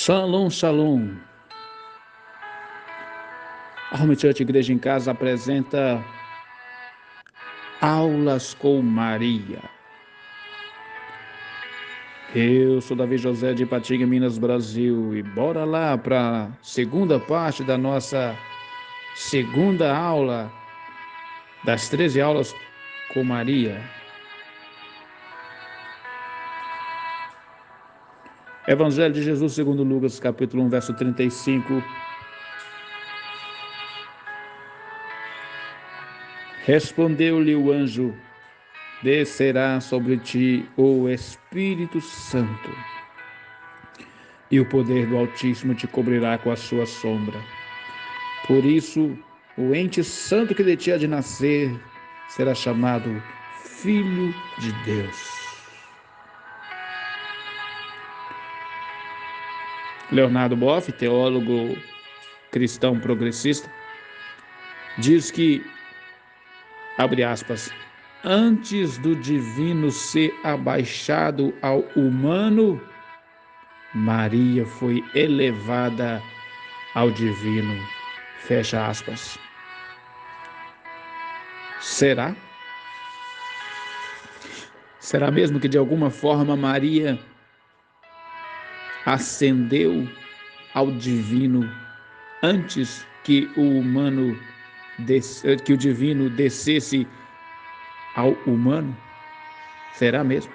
Shalom, shalom. A Home Church Igreja em Casa apresenta Aulas com Maria. Eu sou Davi José de Ipatinga, Minas, Brasil, e bora lá para a segunda parte da nossa segunda aula das 13 aulas com Maria. Evangelho de Jesus segundo Lucas, capítulo 1, verso 35. Respondeu-lhe o anjo: descerá sobre ti o Espírito Santo, e o poder do Altíssimo te cobrirá com a sua sombra. Por isso, o ente santo que de ti há de nascer será chamado Filho de Deus. Leonardo Boff, teólogo cristão progressista, diz que, abre aspas, antes do divino ser abaixado ao humano, Maria foi elevada ao divino. Fecha aspas. Será? Será mesmo que de alguma forma Maria ascendeu ao divino antes que o divino descesse ao humano? Será mesmo?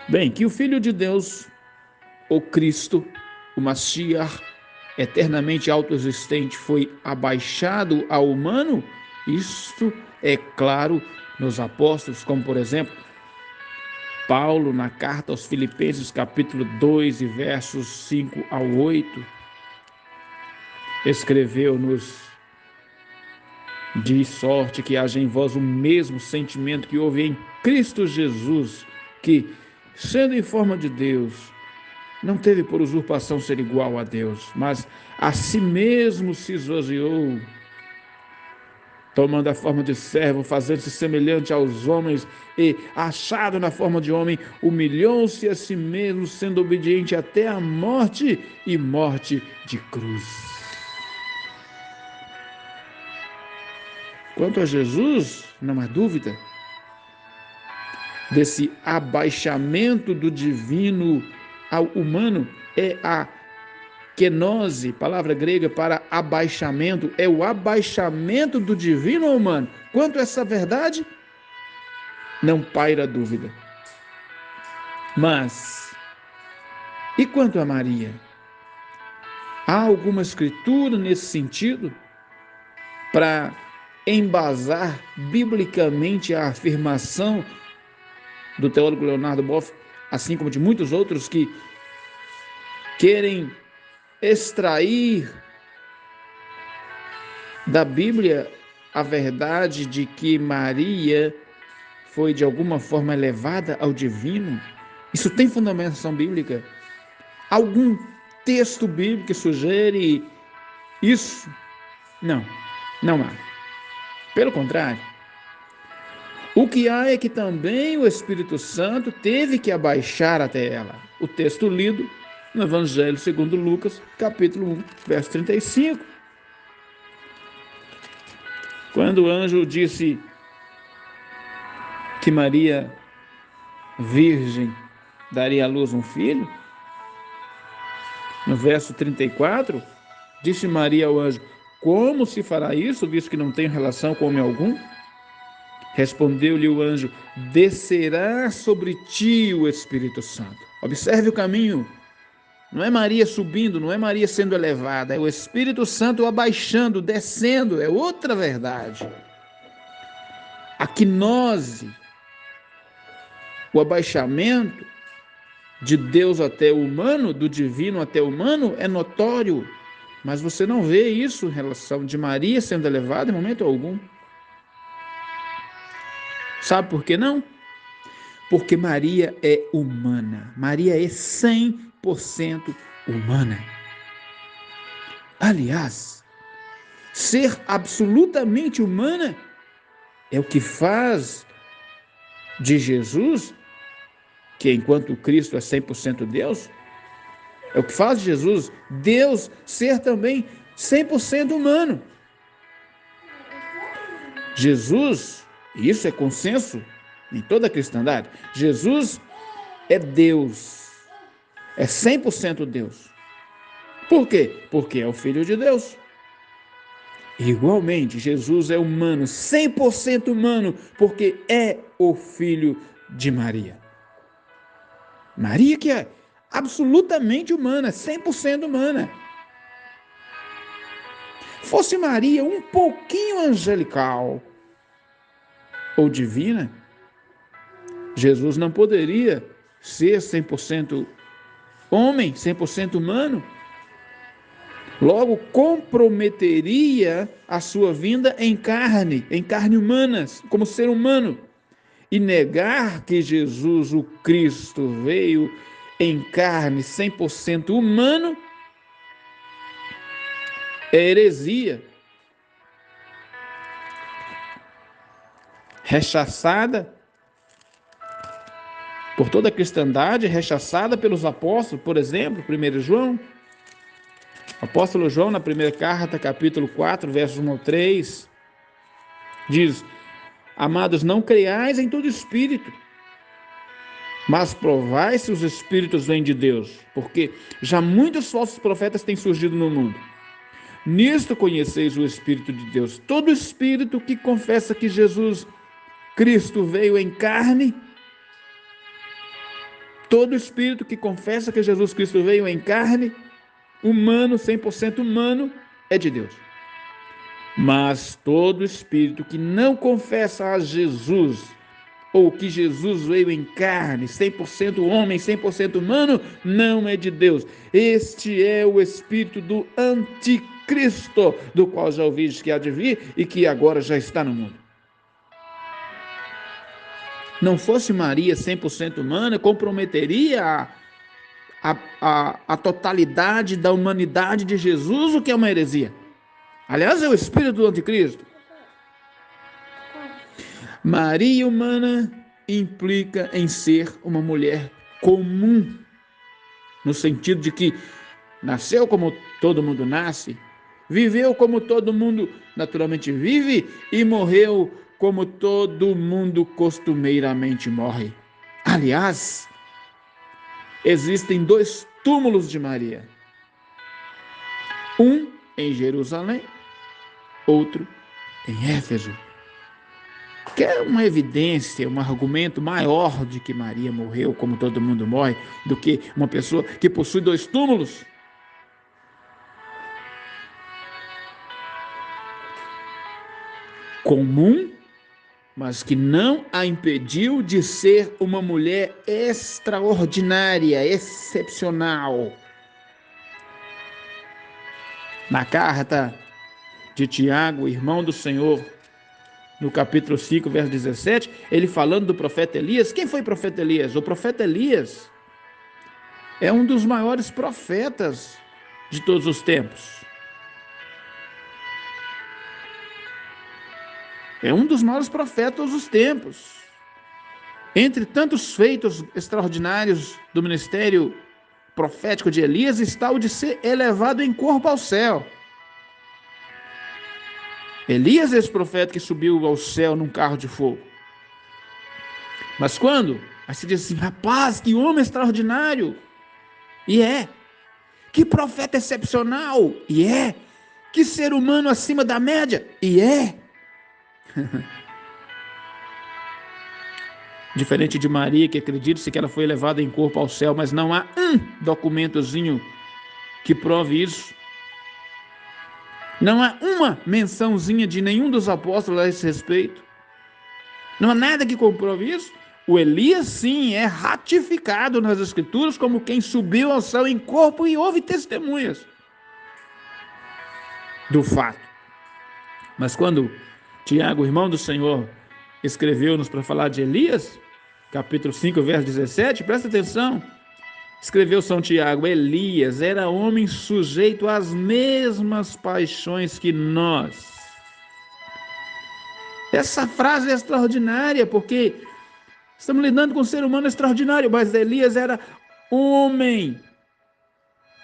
Bem, que o Filho de Deus, o Cristo, o Mashiach, eternamente autoexistente, foi abaixado ao humano, isto é claro nos apóstolos, como por exemplo, Paulo, na carta aos Filipenses, capítulo 2, e versos 5 ao 8, escreveu-nos: de sorte que haja em vós o mesmo sentimento que houve em Cristo Jesus, que, sendo em forma de Deus, não teve por usurpação ser igual a Deus, mas a si mesmo se esvaziou, tomando a forma de servo, fazendo-se semelhante aos homens, e, achado na forma de homem, humilhou-se a si mesmo, sendo obediente até a morte, e morte de cruz. Quanto a Jesus, não há dúvida desse abaixamento do divino ao humano, é a kenose, palavra grega para abaixamento, é o abaixamento do divino ao humano. Quanto a essa verdade, não paira dúvida. Mas, e quanto a Maria? Há alguma escritura nesse sentido para embasar biblicamente a afirmação do teólogo Leonardo Boff, assim como de muitos outros que querem extrair da Bíblia a verdade de que Maria foi de alguma forma elevada ao divino? Isso tem fundamentação bíblica? Algum texto bíblico que sugere isso? Não há. Pelo contrário, o que há é que também o Espírito Santo teve que abaixar até ela. O texto lido no Evangelho segundo Lucas, capítulo 1, verso 35. Quando o anjo disse que Maria, virgem, daria à luz um filho, no verso 34, disse Maria ao anjo: como se fará isso, visto que não tenho relação com homem algum? Respondeu-lhe o anjo: descerá sobre ti o Espírito Santo. Observe o caminho. Não é Maria subindo, não é Maria sendo elevada, é o Espírito Santo abaixando, descendo, é outra verdade. A quinose, o abaixamento de Deus até o humano, do divino até o humano, é notório, mas você não vê isso em relação de Maria sendo elevada em momento algum. Sabe por que não? Porque Maria é humana. Maria é 100% humana. Aliás, ser absolutamente humana é o que faz de Jesus, que enquanto Cristo é 100% Deus, É o que faz Jesus, Deus, ser também 100% humano. Jesus, isso é consenso em toda a cristandade, Jesus é Deus, é 100% Deus. Por quê? Porque é o Filho de Deus. Igualmente, Jesus é humano, 100% humano, porque é o Filho de Maria. Maria que é absolutamente humana, 100% humana. Fosse Maria um pouquinho angelical ou divina, Jesus não poderia ser 100% homem, 100% humano. Logo, comprometeria a sua vinda em carne humana, como ser humano. E negar que Jesus, o Cristo, veio em carne 100% humano é heresia. Rechaçada por toda a cristandade, rechaçada pelos apóstolos, por exemplo, 1 João. O apóstolo João, na primeira carta, capítulo 4, versos 1 ao 3, diz: Amados, não creiais em todo espírito, mas provai se os espíritos vêm de Deus, porque já muitos falsos profetas têm surgido no mundo. Nisto conheceis o Espírito de Deus. Todo espírito que confessa que Jesus Cristo veio em carne, todo espírito que confessa que Jesus Cristo veio em carne, humano, 100% humano, é de Deus. Mas todo espírito que não confessa a Jesus, ou que Jesus veio em carne, 100% homem, 100% humano, não é de Deus. Este é o espírito do anticristo, do qual já ouvistes que há de vir e que agora já está no mundo. Não fosse Maria 100% humana, comprometeria a totalidade da humanidade de Jesus, o que é uma heresia. Aliás, é o espírito do anticristo. Maria humana implica em ser uma mulher comum, no sentido de que nasceu como todo mundo nasce, viveu como todo mundo naturalmente vive e morreu como todo mundo costumeiramente morre. Aliás, existem 2 túmulos de Maria. Um em Jerusalém, outro em Éfeso. Que é uma evidência, um argumento maior de que Maria morreu como todo mundo morre, do que uma pessoa que possui 2 túmulos. Comum, mas que não a impediu de ser uma mulher extraordinária, excepcional. Na carta de Tiago, irmão do Senhor, no capítulo 5, verso 17, ele falando do profeta Elias. Quem foi o profeta Elias? O profeta Elias é um dos maiores profetas de todos os tempos. É um dos maiores profetas de todos os tempos. Entre tantos feitos extraordinários do ministério profético de Elias está o de ser elevado em corpo ao céu. Elias é esse profeta que subiu ao céu num carro de fogo. Mas quando? Aí se diz assim, rapaz, que homem extraordinário. E é. Que profeta excepcional. E é. Que ser humano acima da média. E é. Diferente de Maria, que acredita-se que ela foi elevada em corpo ao céu, mas não há um documentozinho que prove isso. Não há uma mençãozinha de nenhum dos apóstolos a esse respeito. Não há nada que comprove isso. O Elias, sim, é ratificado nas Escrituras como quem subiu ao céu em corpo e houve testemunhas do fato. Mas quando Tiago, irmão do Senhor, escreveu-nos para falar de Elias, capítulo 5, verso 17, presta atenção. Escreveu São Tiago, Elias era homem sujeito às mesmas paixões que nós. Essa frase é extraordinária, porque estamos lidando com um ser humano extraordinário, mas Elias era homem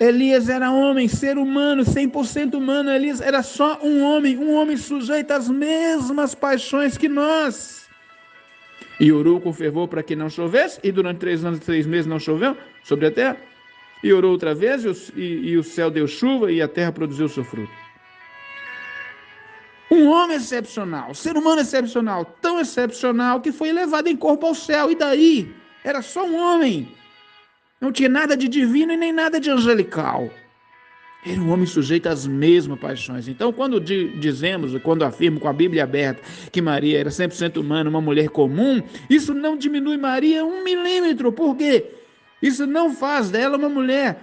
Elias era homem, ser humano, 100% humano. Elias era só um homem sujeito às mesmas paixões que nós. E orou com fervor para que não chovesse, e durante 3 anos e 3 meses não choveu sobre a terra. E orou outra vez, e o céu deu chuva, e a terra produziu seu fruto. Um homem excepcional, ser humano excepcional, tão excepcional que foi elevado em corpo ao céu. E daí? Era só um homem. Não tinha nada de divino e nem nada de angelical. Era um homem sujeito às mesmas paixões. Então, quando dizemos, quando afirmo com a Bíblia aberta, que Maria era 100% humana, uma mulher comum, isso não diminui Maria 1 milímetro. Por quê? Isso não faz dela uma mulher,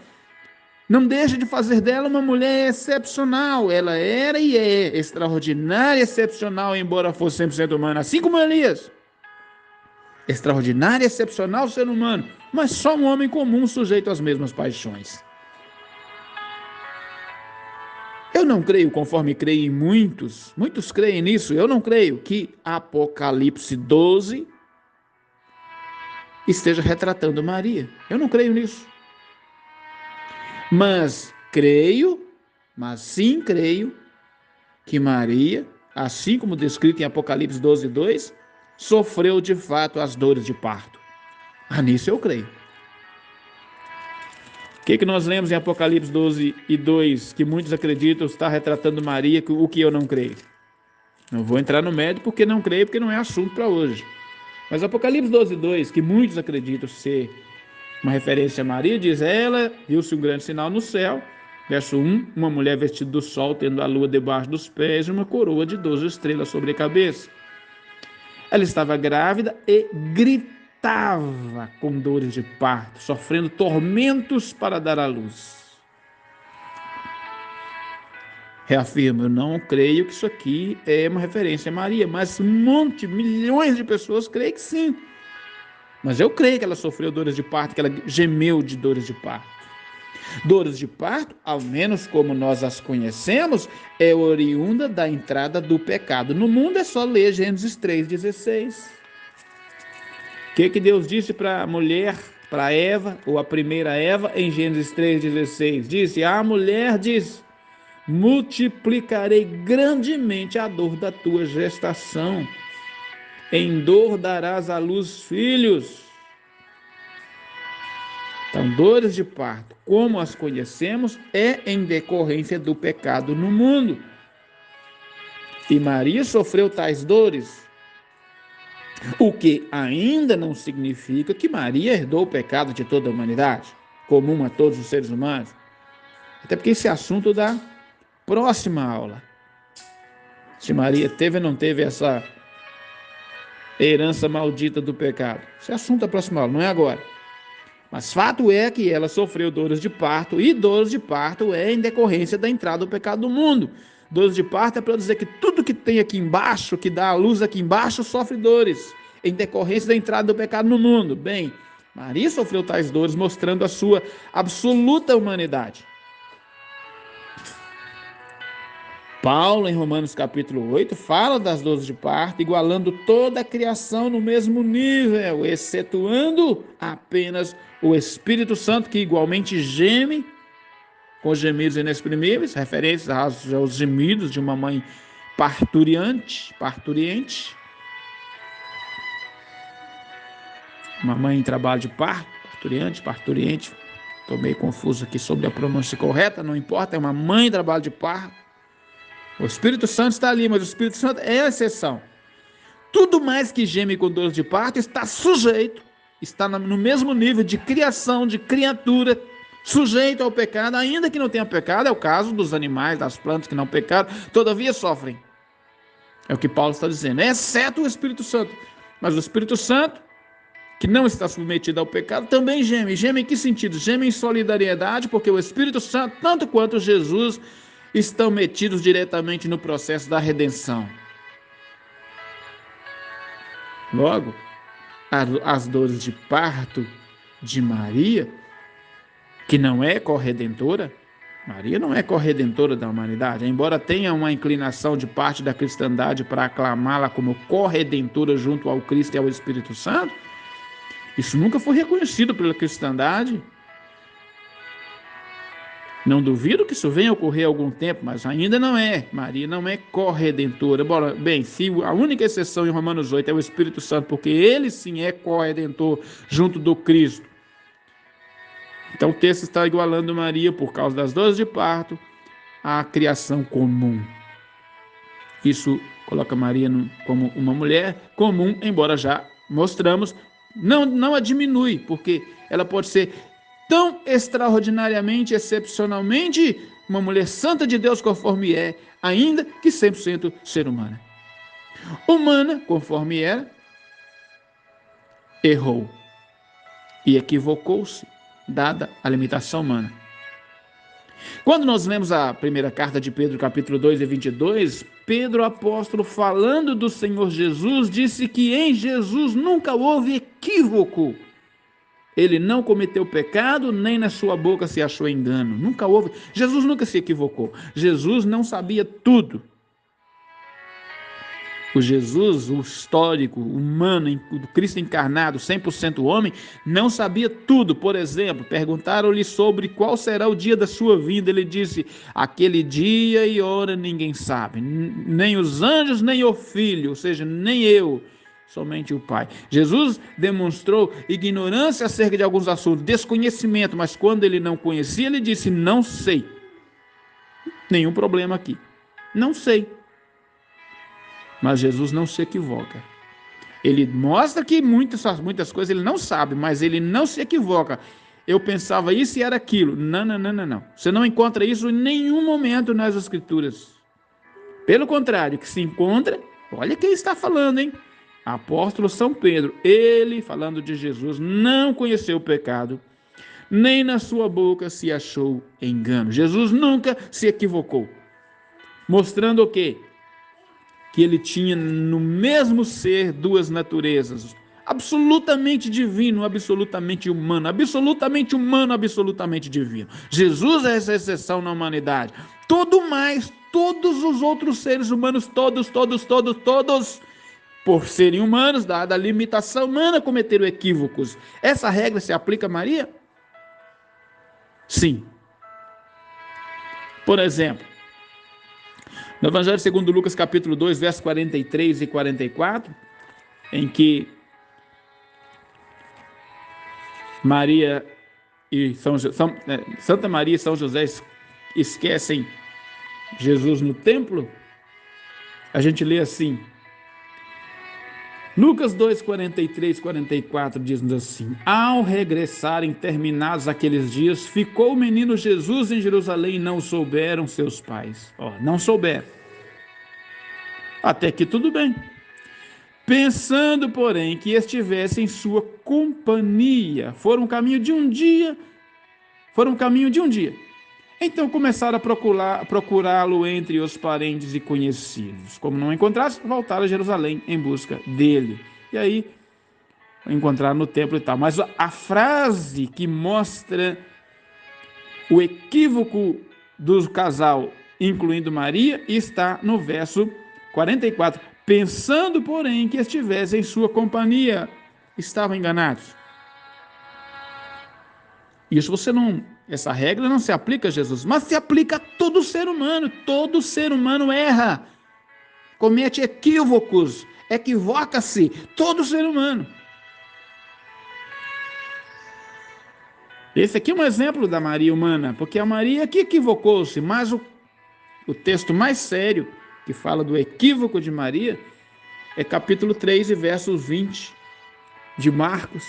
não deixa de fazer dela uma mulher excepcional. Ela era e é extraordinária e excepcional, embora fosse 100% humana, assim como Elias. Extraordinário e excepcional ser humano, mas só um homem comum sujeito às mesmas paixões. Eu não creio, conforme creem muitos creem nisso, eu não creio que Apocalipse 12 esteja retratando Maria. Eu não creio nisso. Mas sim creio que Maria, assim como descrito em Apocalipse 12, 2, sofreu de fato as dores de parto. Nisso eu creio. O que nós lemos em Apocalipse 12 e 2, que muitos acreditam está retratando Maria, o que eu não creio? Não vou entrar no mérito porque não creio, porque não é assunto para hoje. Mas Apocalipse 12, 2, que muitos acreditam ser uma referência a Maria, diz: ela viu-se um grande sinal no céu. Verso 1, uma mulher vestida do sol, tendo a lua debaixo dos pés e uma coroa de 12 estrelas sobre a cabeça. Ela estava grávida e gritava com dores de parto, sofrendo tormentos para dar à luz. Reafirmo, eu não creio que isso aqui é uma referência a Maria, mas milhões de pessoas creem que sim. Mas eu creio que ela sofreu dores de parto, que ela gemeu de dores de parto. Dores de parto, ao menos como nós as conhecemos, é oriunda da entrada do pecado no mundo. É só ler Gênesis 3,16. O que Deus disse para a mulher, para Eva, ou a primeira Eva, em Gênesis 3,16? Disse: a mulher disse: multiplicarei grandemente a dor da tua gestação. Em dor darás à luz filhos. Então, dores de parto, como as conhecemos, é em decorrência do pecado no mundo. E Maria sofreu tais dores, o que ainda não significa que Maria herdou o pecado de toda a humanidade, comum a todos os seres humanos. Até porque esse é assunto da próxima aula. Se Maria teve ou não teve essa herança maldita do pecado. Esse é assunto da próxima aula, não é agora. Mas fato é que ela sofreu dores de parto, e dores de parto é em decorrência da entrada do pecado no mundo. Dores de parto é para dizer que tudo que tem aqui embaixo, que dá a luz aqui embaixo, sofre dores, em decorrência da entrada do pecado no mundo. Bem, Maria sofreu tais dores, mostrando a sua absoluta humanidade. Paulo, em Romanos capítulo 8, fala das dores de parto, igualando toda a criação no mesmo nível, excetuando apenas o Espírito Santo, que igualmente geme com gemidos inexprimíveis, referências aos gemidos de uma mãe parturiente. Uma mãe em trabalho de parto, parturiente. Estou meio confuso aqui sobre a pronúncia correta, não importa, é uma mãe em trabalho de parto. O Espírito Santo está ali, mas o Espírito Santo é a exceção. Tudo mais que geme com dores de parto está sujeito, está no mesmo nível de criação, de criatura, sujeito ao pecado, ainda que não tenha pecado. É o caso dos animais, das plantas que não pecaram, todavia sofrem. É o que Paulo está dizendo, exceto o Espírito Santo. Mas o Espírito Santo, que não está submetido ao pecado, também geme. Geme em que sentido? Geme em solidariedade, porque o Espírito Santo, tanto quanto Jesus, estão metidos diretamente no processo da redenção. Logo, as dores de parto de Maria, que não é corredentora, Maria não é corredentora da humanidade, embora tenha uma inclinação de parte da cristandade para aclamá-la como corredentora junto ao Cristo e ao Espírito Santo, isso nunca foi reconhecido pela cristandade. Não duvido que isso venha a ocorrer há algum tempo, mas ainda não é. Maria não é corredentora. Bem, se a única exceção em Romanos 8 é o Espírito Santo, porque ele sim é corredentor junto do Cristo. Então o texto está igualando Maria, por causa das dores de parto, à criação comum. Isso coloca Maria como uma mulher comum, embora já mostramos, não a diminui, porque ela pode ser tão extraordinariamente, excepcionalmente, uma mulher santa de Deus conforme é, ainda que 100% ser humana. Humana, conforme era, errou e equivocou-se, dada a limitação humana. Quando nós lemos a primeira carta de Pedro, capítulo 2 e 22, Pedro, apóstolo, falando do Senhor Jesus, disse que em Jesus nunca houve equívoco. Ele não cometeu pecado, nem na sua boca se achou engano. Nunca houve. Jesus nunca se equivocou. Jesus não sabia tudo. O Jesus, o histórico, humano, o Cristo encarnado, 100% homem, não sabia tudo. Por exemplo, perguntaram-lhe sobre qual será o dia da sua vinda. Ele disse, aquele dia e hora ninguém sabe, nem os anjos, nem o Filho, ou seja, nem eu, somente o Pai. Jesus demonstrou ignorância acerca de alguns assuntos, desconhecimento, mas quando ele não conhecia, ele disse, não sei. Nenhum problema aqui. Não sei. Mas Jesus não se equivoca. Ele mostra que muitas coisas ele não sabe, mas ele não se equivoca. Eu pensava isso e era aquilo. Não. Você não encontra isso em nenhum momento nas Escrituras. Pelo contrário, que se encontra, olha quem está falando, hein? Apóstolo São Pedro, ele, falando de Jesus, não conheceu o pecado, nem na sua boca se achou engano. Jesus nunca se equivocou. Mostrando o quê? Que ele tinha no mesmo ser duas naturezas, absolutamente divino, absolutamente humano, absolutamente divino. Jesus é essa exceção na humanidade. Todos os outros seres humanos, todos, por serem humanos, dada a limitação humana, cometeram equívocos. Essa regra se aplica a Maria? Sim. Por exemplo, no Evangelho segundo Lucas, capítulo 2, versos 43 e 44, em que Maria e Santa Maria e São José esquecem Jesus no templo, a gente lê assim, Lucas 2, 43 e 44 diz-nos assim, ao regressarem terminados aqueles dias, ficou o menino Jesus em Jerusalém e não souberam seus pais. Não souberam. Até que tudo bem. Pensando, porém, que estivesse em sua companhia, foram um caminho de um dia. Então começaram a procurá-lo entre os parentes e conhecidos. Como não encontraram, voltaram a Jerusalém em busca dele. E aí encontraram no templo e tal. Mas a frase que mostra o equívoco do casal, incluindo Maria, está no verso 44. Pensando, porém, que estivesse em sua companhia, estavam enganados. Isso essa regra não se aplica a Jesus, mas se aplica a todo ser humano. Todo ser humano erra, comete equívocos, equivoca-se, todo ser humano. Esse aqui é um exemplo da Maria humana, porque a Maria que equivocou-se, mas o texto mais sério que fala do equívoco de Maria é capítulo 3 e versos 20 de Marcos,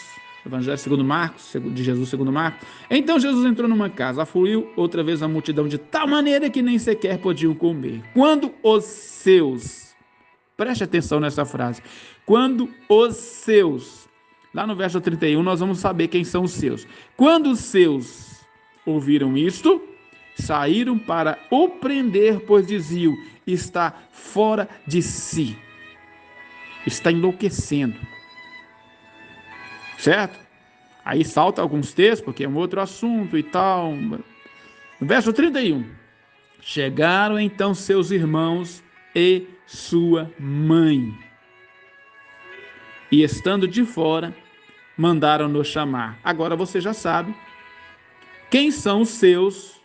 Evangelho segundo Marcos, de Jesus segundo Marcos. Então Jesus entrou numa casa, afluiu outra vez a multidão de tal maneira que nem sequer podiam comer. Quando os seus, preste atenção nessa frase, quando os seus, lá no verso 31 nós vamos saber quem são os seus. Quando os seus ouviram isto, saíram para o prender, pois diziam, está fora de si, está enlouquecendo. Certo? Aí salta alguns textos, porque é um outro assunto e tal. No verso 31. Chegaram então seus irmãos e sua mãe. E estando de fora, mandaram-nos chamar. Agora você já sabe quem são os seus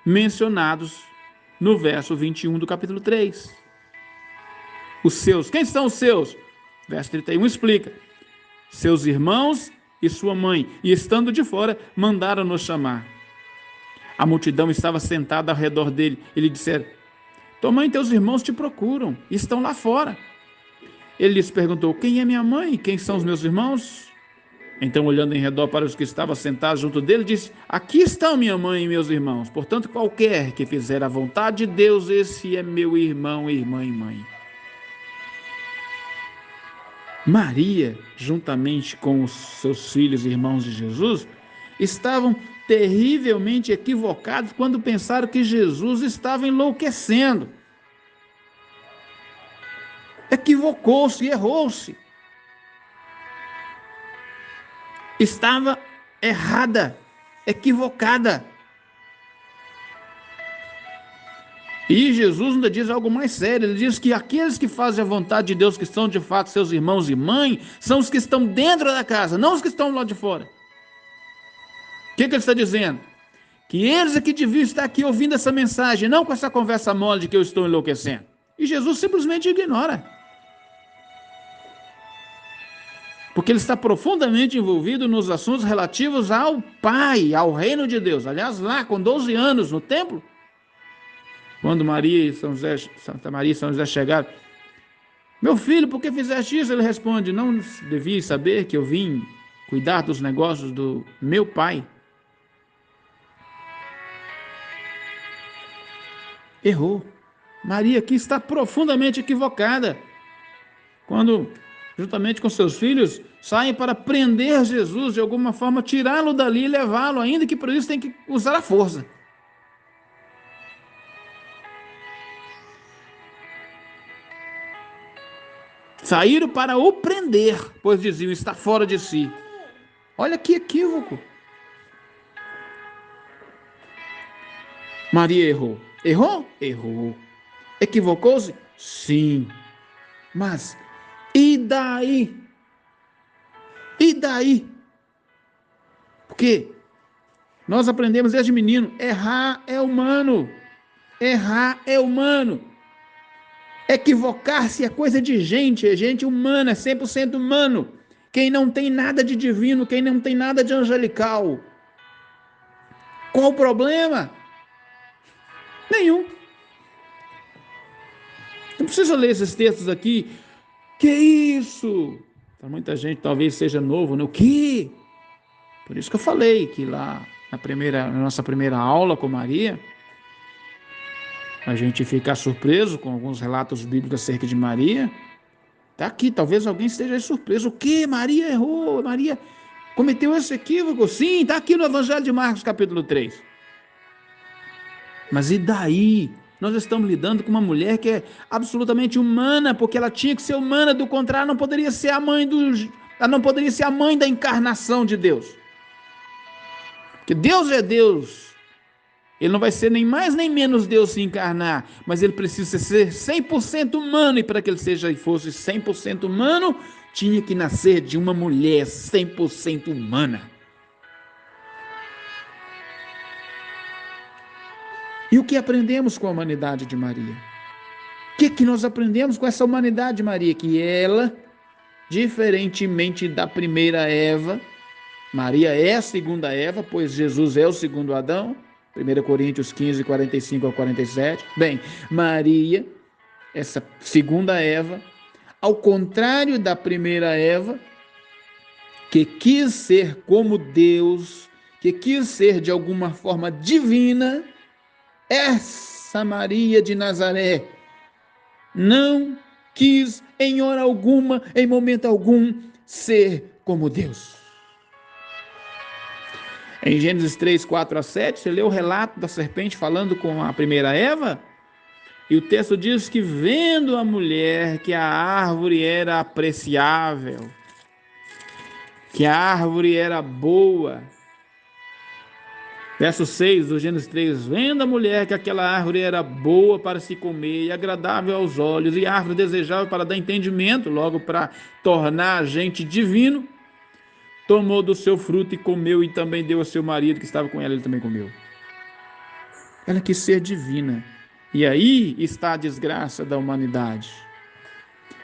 mencionados no verso 21 do capítulo 3. Os seus, quem são os seus? Verso 31 explica: seus irmãos e sua mãe, e estando de fora, mandaram-nos chamar. A multidão estava sentada ao redor dele, e lhe disseram: tua mãe e teus irmãos te procuram, e estão lá fora. Ele lhes perguntou: quem é minha mãe e quem são os meus irmãos? Então, olhando em redor para os que estavam sentados junto dele, disse: aqui estão minha mãe e meus irmãos. Portanto, qualquer que fizer a vontade de Deus, esse é meu irmão, irmã e mãe. Maria, juntamente com os seus filhos e irmãos de Jesus, estavam terrivelmente equivocados quando pensaram que Jesus estava enlouquecendo. Equivocou-se, errou-se. Estava errada, equivocada. E Jesus ainda diz algo mais sério. Ele diz que aqueles que fazem a vontade de Deus, que são de fato seus irmãos e mãe, são os que estão dentro da casa, não os que estão lá de fora. O que ele está dizendo? Que eles é que deviam estar aqui ouvindo essa mensagem, não com essa conversa mole de que eu estou enlouquecendo. E Jesus simplesmente ignora. Porque ele está profundamente envolvido nos assuntos relativos ao Pai, ao reino de Deus. Aliás, lá com 12 anos no templo, quando Santa Maria e São José chegaram: meu filho, por que fizeste isso? Ele responde: não devias saber que eu vim cuidar dos negócios do meu Pai? Errou. Maria aqui está profundamente equivocada. Quando, juntamente com seus filhos, saem para prender Jesus, de alguma forma, tirá-lo dali e levá-lo, ainda que por isso tem que usar a força. Saíram para o prender, pois diziam: está fora de si. Olha que equívoco. Maria errou. Errou? Errou. Equivocou-se? Sim. Mas, e daí? E daí? Porque nós aprendemos desde menino: errar é humano. Errar é humano. Equivocar-se é coisa de gente, é gente humana, é 100% humano. Quem não tem nada de divino, quem não tem nada de angelical. Qual o problema? Nenhum. Não precisa ler esses textos aqui. Que isso? Para muita gente talvez seja novo, né? O quê? Por isso que eu falei que lá na nossa primeira aula com Maria, a gente fica surpreso com alguns relatos bíblicos acerca de Maria. Está aqui, talvez alguém esteja surpreso. O quê? Maria errou, Maria cometeu esse equívoco? Sim, está aqui no Evangelho de Marcos, capítulo 3. Mas e daí? Nós estamos lidando com uma mulher que é absolutamente humana, porque ela tinha que ser humana, do contrário, não poderia ser ela não poderia ser a mãe da encarnação de Deus. Porque Deus é Deus. Ele não vai ser nem mais nem menos Deus se encarnar, mas ele precisa ser 100% humano, e para que ele seja e fosse 100% humano, tinha que nascer de uma mulher 100% humana. E o que aprendemos com a humanidade de Maria? O que nós aprendemos com essa humanidade de Maria? Que ela, diferentemente da primeira Eva, Maria é a segunda Eva, pois Jesus é o segundo Adão, 1 Coríntios 15, 45 a 47. Bem, Maria, essa segunda Eva, ao contrário da primeira Eva, que quis ser como Deus, que quis ser de alguma forma divina, essa Maria de Nazaré não quis em hora alguma, em momento algum, ser como Deus. Em Gênesis 3, 4 a 7, você lê o relato da serpente falando com a primeira Eva, e o texto diz que, vendo a mulher que a árvore era apreciável, que a árvore era boa. Verso 6 do Gênesis 3, vendo a mulher que aquela árvore era boa para se comer e agradável aos olhos, e árvore desejável para dar entendimento, logo para tornar a gente divino, tomou do seu fruto e comeu, e também deu ao seu marido que estava com ela, ele também comeu. Ela quis ser divina. E aí está a desgraça da humanidade.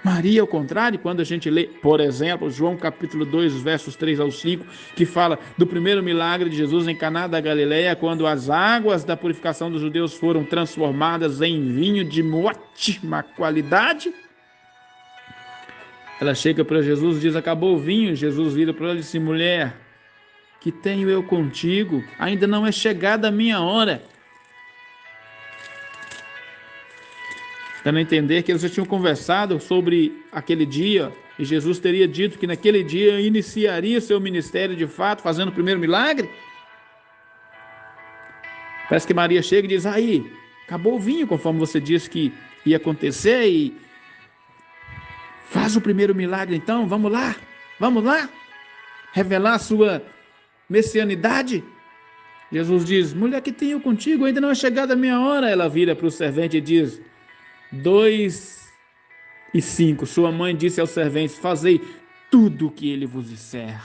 Maria, ao contrário, quando a gente lê, por exemplo, João capítulo 2, versos 3 ao 5, que fala do primeiro milagre de Jesus em Caná da Galileia, quando as águas da purificação dos judeus foram transformadas em vinho de ótima qualidade, ela chega para Jesus e diz: acabou o vinho. Jesus vira para ela e disse: mulher, que tenho eu contigo? Ainda não é chegada a minha hora. Dando a entender que eles já tinham conversado sobre aquele dia, e Jesus teria dito que naquele dia iniciaria seu ministério de fato, fazendo o primeiro milagre. Parece que Maria chega e diz: aí, acabou o vinho, conforme você disse que ia acontecer, e faz o primeiro milagre então, vamos lá, revelar a sua messianidade. Jesus diz: mulher, que tenho contigo? Ainda não é chegada a minha hora. Ela vira para o servente e diz: 2:5. Sua mãe disse aos serventes: fazei tudo o que ele vos disser.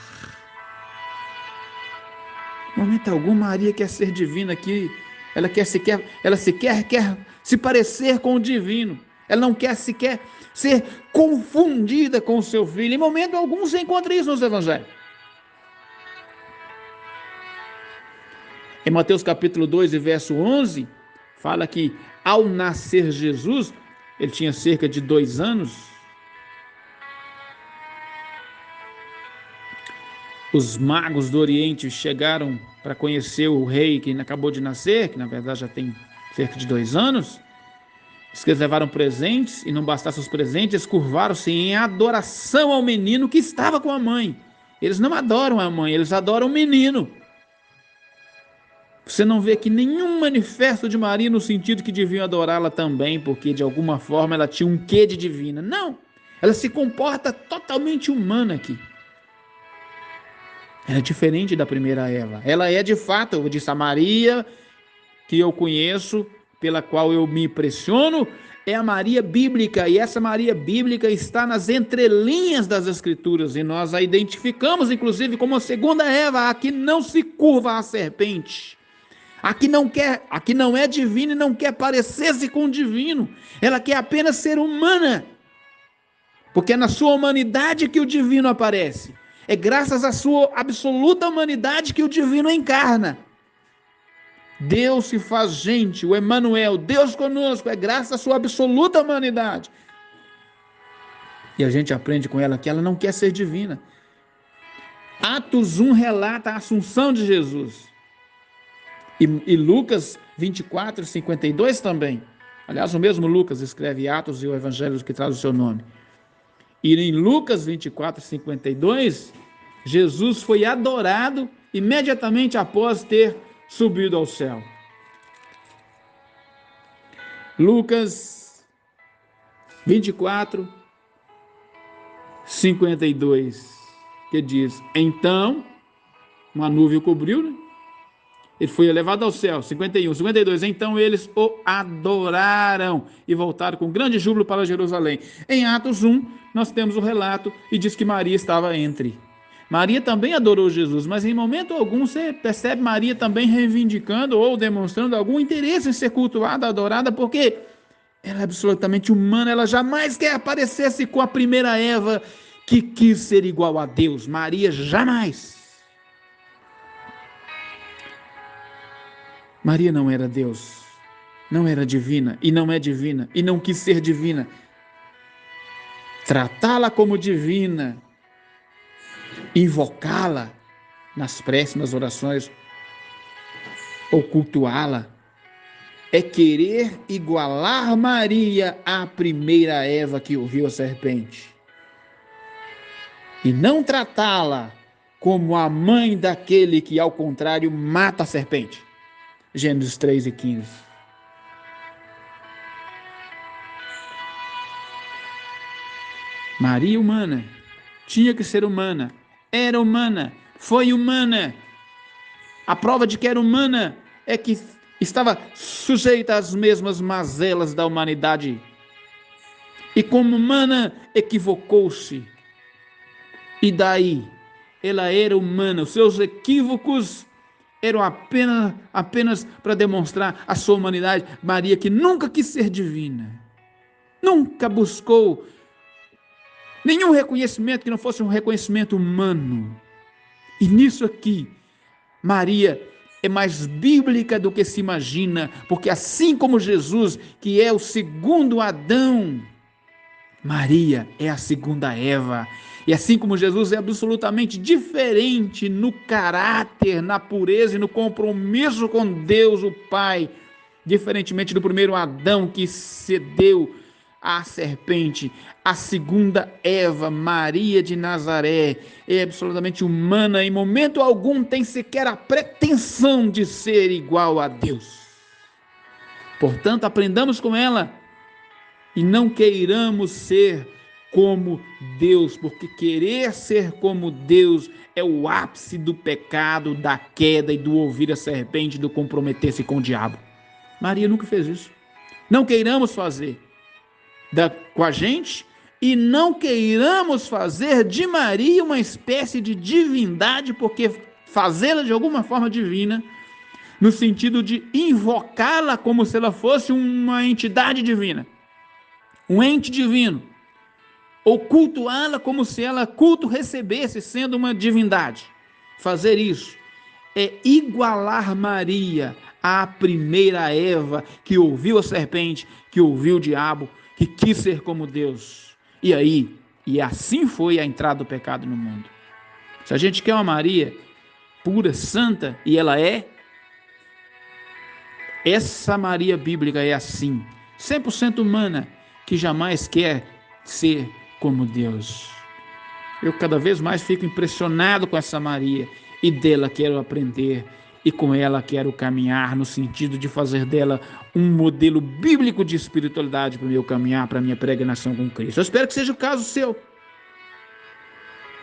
Em momento algum, Maria quer ser divina aqui. Ela sequer quer se parecer com o divino. Ela não quer sequer ser confundida com o seu filho. Em momento algum você encontra isso nos evangelhos. Em Mateus capítulo 2 e verso 11, fala que ao nascer Jesus, ele tinha cerca de 2 anos, os magos do Oriente chegaram para conhecer o rei que acabou de nascer, que na verdade já tem cerca de 2 anos. Eles levaram presentes, e não bastasse os presentes, eles curvaram-se em adoração ao menino que estava com a mãe. Eles não adoram a mãe, eles adoram o menino. Você não vê aqui nenhum manifesto de Maria no sentido que deviam adorá-la também, porque de alguma forma ela tinha um quê de divina. Não, ela se comporta totalmente humana aqui. Ela é diferente da primeira Eva. Ela é de fato, eu disse, a Maria que eu conheço, pela qual eu me impressiono, é a Maria bíblica, e essa Maria bíblica está nas entrelinhas das Escrituras, e nós a identificamos, inclusive, como a segunda Eva, a que não se curva à serpente, a que não é divina e não quer parecer-se com o divino, ela quer apenas ser humana, porque é na sua humanidade que o divino aparece, é graças à sua absoluta humanidade que o divino encarna. Deus se faz gente, o Emanuel, Deus conosco, é graças à sua absoluta humanidade. E a gente aprende com ela que ela não quer ser divina. Atos 1 relata a assunção de Jesus. E Lucas 24, 52 também. Aliás, o mesmo Lucas escreve Atos e o Evangelho que traz o seu nome. E em Lucas 24, 52, Jesus foi adorado imediatamente após ter subido ao céu. Lucas 24, 52, que diz: então, uma nuvem o cobriu, né? Ele foi elevado ao céu. 51, 52, então eles o adoraram e voltaram com grande júbilo para Jerusalém. Em Atos 1, nós temos o relato e diz que Maria estava entre. Maria também adorou Jesus, mas em momento algum você percebe Maria também reivindicando ou demonstrando algum interesse em ser cultuada, adorada, porque ela é absolutamente humana, ela jamais quer aparecer-se com a primeira Eva que quis ser igual a Deus. Maria jamais. Maria não era Deus, não era divina, e não é divina, e não quis ser divina. Tratá-la como divina, invocá-la nas preces, nas orações, ou cultuá-la, é querer igualar Maria à primeira Eva que ouviu a serpente. E não tratá-la como a mãe daquele que, ao contrário, mata a serpente. Gênesis 3 e 15. Maria humana, tinha que ser humana, era humana, foi humana. A prova de que era humana é que estava sujeita às mesmas mazelas da humanidade. E como humana, equivocou-se. E daí, ela era humana, os seus equívocos eram apenas para demonstrar a sua humanidade. Maria, que nunca quis ser divina, nunca buscou nenhum reconhecimento que não fosse um reconhecimento humano. E nisso aqui, Maria é mais bíblica do que se imagina, porque assim como Jesus, que é o segundo Adão, Maria é a segunda Eva. E assim como Jesus é absolutamente diferente no caráter, na pureza e no compromisso com Deus, o Pai, diferentemente do primeiro Adão que cedeu à serpente, a segunda Eva, Maria de Nazaré, é absolutamente humana, em momento algum tem sequer a pretensão de ser igual a Deus. Portanto, aprendamos com ela e não queiramos ser como Deus, porque querer ser como Deus é o ápice do pecado, da queda e do ouvir a serpente, do comprometer-se com o diabo. Maria nunca fez isso. Não queiramos fazer com a gente e não queiramos fazer de Maria uma espécie de divindade, porque fazê-la de alguma forma divina, no sentido de invocá-la como se ela fosse uma entidade divina, um ente divino, ou cultuá-la como se ela culto recebesse sendo uma divindade. Fazer isso é igualar Maria à primeira Eva, que ouviu a serpente, que ouviu o diabo, que quis ser como Deus. E assim foi a entrada do pecado no mundo. Se a gente quer uma Maria pura, santa, e ela é, essa Maria bíblica é assim, 100% humana, que jamais quer ser como Deus. Eu cada vez mais fico impressionado com essa Maria, e dela quero aprender, e com ela quero caminhar no sentido de fazer dela um modelo bíblico de espiritualidade para o meu caminhar, para a minha peregrinação com Cristo. Eu espero que seja o caso seu.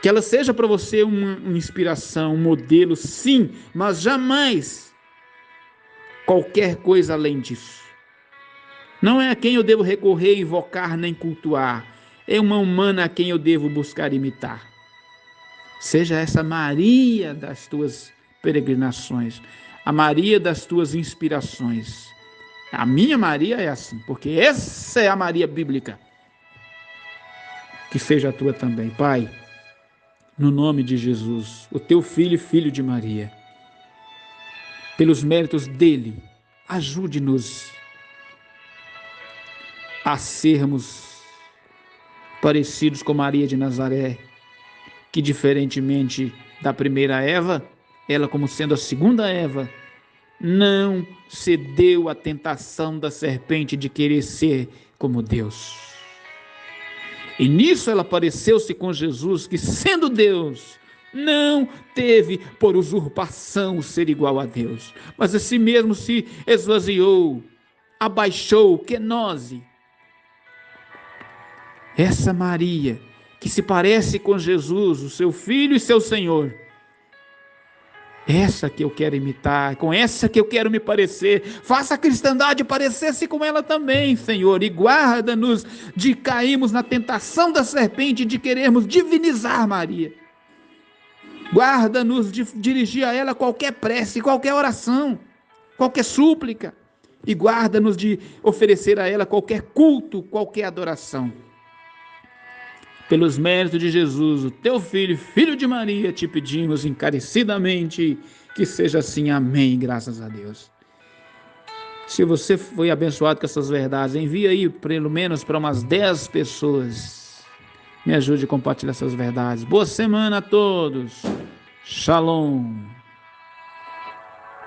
Que ela seja para você uma inspiração, um modelo, sim, mas jamais qualquer coisa além disso. Não é a quem eu devo recorrer, invocar, nem cultuar. É uma humana a quem eu devo buscar imitar. Seja essa Maria das tuas peregrinações, a Maria das tuas inspirações. A minha Maria é assim, porque essa é a Maria bíblica. Que seja a tua também, Pai, no nome de Jesus, o teu filho e filho de Maria. Pelos méritos dele, ajude-nos a sermos parecidos com Maria de Nazaré, que diferentemente da primeira Eva, ela como sendo a segunda Eva, não cedeu à tentação da serpente de querer ser como Deus. E nisso ela pareceu-se com Jesus, que sendo Deus, não teve por usurpação ser igual a Deus, mas a si mesmo se esvaziou, abaixou, kenose. Essa Maria, que se parece com Jesus, o seu Filho e seu Senhor, essa que eu quero imitar, com essa que eu quero me parecer. Faça a cristandade parecer-se com ela também, Senhor, e guarda-nos de cairmos na tentação da serpente de querermos divinizar Maria. Guarda-nos de dirigir a ela qualquer prece, qualquer oração, qualquer súplica, e guarda-nos de oferecer a ela qualquer culto, qualquer adoração. Pelos méritos de Jesus, o teu Filho, Filho de Maria, te pedimos encarecidamente que seja assim. Amém, graças a Deus. Se você foi abençoado com essas verdades, envie aí pelo menos para umas 10 pessoas. Me ajude a compartilhar essas verdades. Boa semana a todos. Shalom.